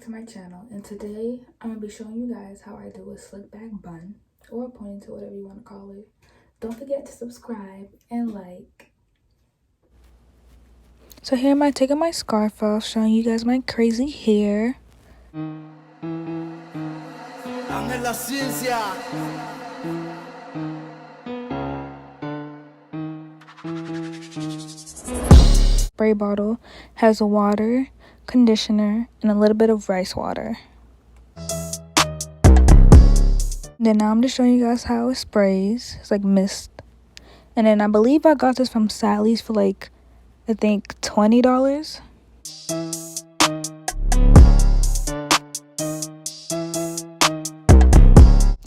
to my channel, and today I'm going to be showing you guys how I do a slick back bun or a ponytail, whatever you want to call it. Don't forget to subscribe and like. So here am I taking my scarf off, showing you guys my crazy hair. La ciencia. Spray bottle has water, conditioner, and a little bit of rice water. Then now I'm just showing you guys how it sprays. It's like mist. And then I believe I got this from Sally's for like, I think $20.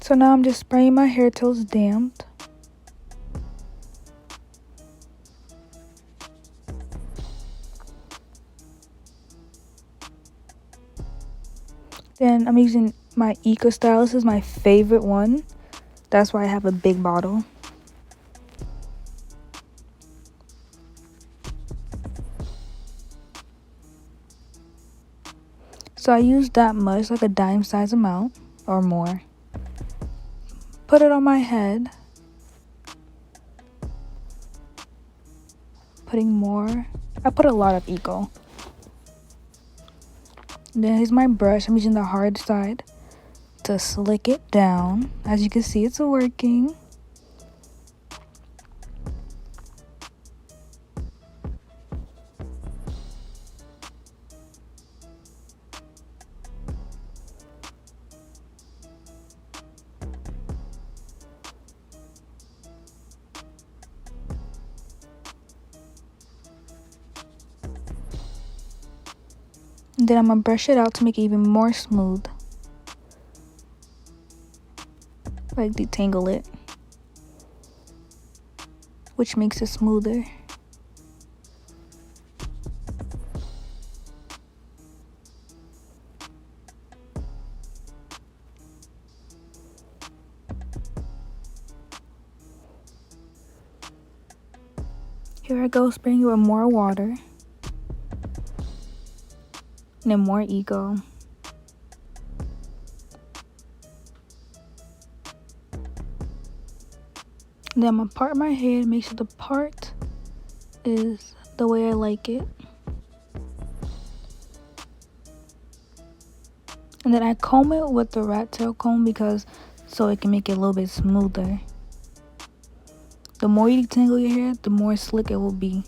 So now I'm just spraying my hair till it's damped. Then I'm using my Eco Style. This is my favorite one. That's why I have a big bottle. So I use that much, like a dime size amount or more. Put it on my head. Putting more. I put a lot of Eco. Then here's my brush. I'm using the hard side to slick it down. As you can see, it's working. And then I'm gonna brush it out to make it even more smooth. Like detangle it, which makes it smoother. Here I go, spraying it with more water. And then more Eco. And then I'm gonna part my hair, make sure the part is the way I like it. And then I comb it with the rat tail comb because so it can make it a little bit smoother. The more you detangle your hair, the more slick it will be.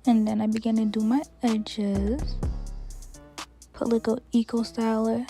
And then I began to do my edges. Put like a Eco Styler.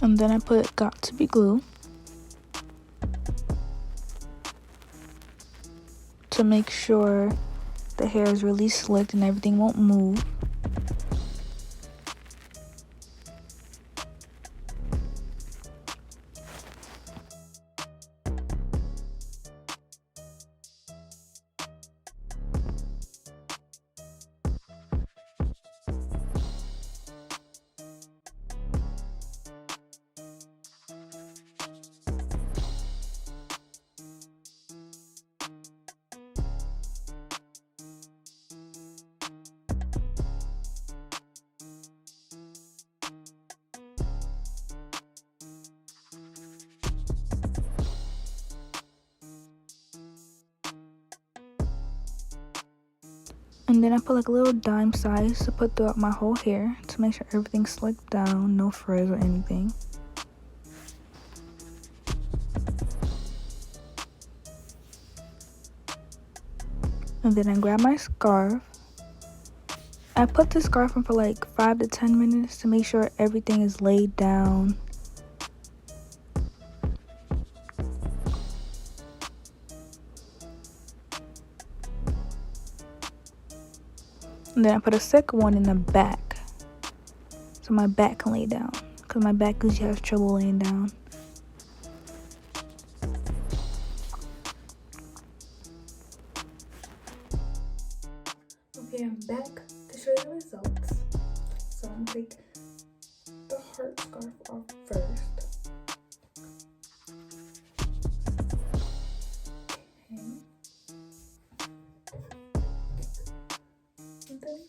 And then I put Got To Be glue to make sure the hair is really slicked and everything won't move. And then I put like a little dime size to put throughout my whole hair to make sure everything's slicked down, no frizz or anything. And then I grab my scarf. I put the scarf on for like 5 to 10 minutes to make sure everything is laid down. And then I put a second one in the back so my back can lay down, because my back usually has trouble laying down. Okay, I'm back to show you the results. So I'm gonna take the heart scarf off first. Okay. And then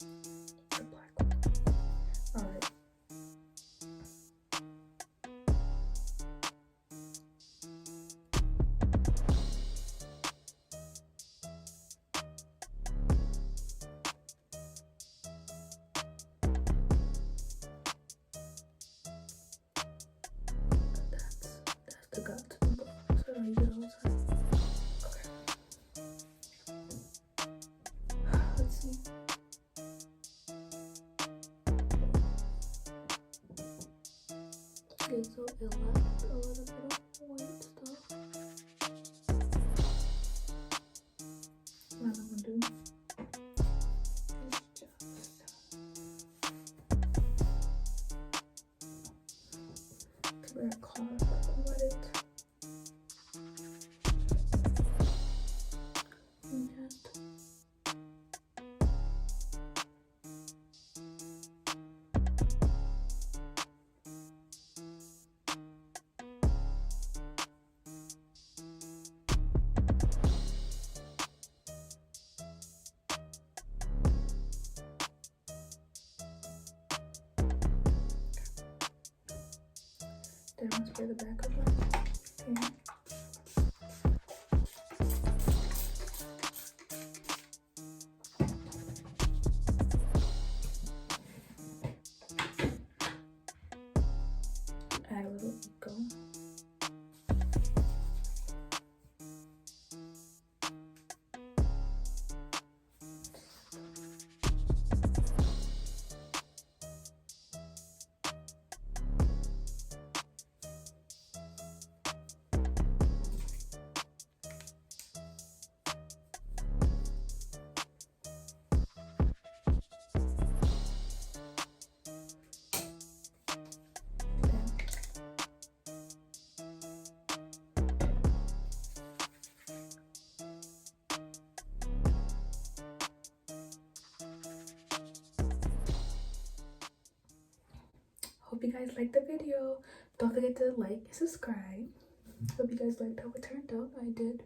the black one. Alright. That's the gut. So I don't use it all the time. Okay. Let's see. Okay, so it left a little bit of white stuff. What I'm gonna do is just we're gonna cloth and wet it. And just then I'll spray the back of it. Okay. Add a little eco. Hope you guys liked the video. Don't forget to like and subscribe. Hope you guys liked how it turned out. I did.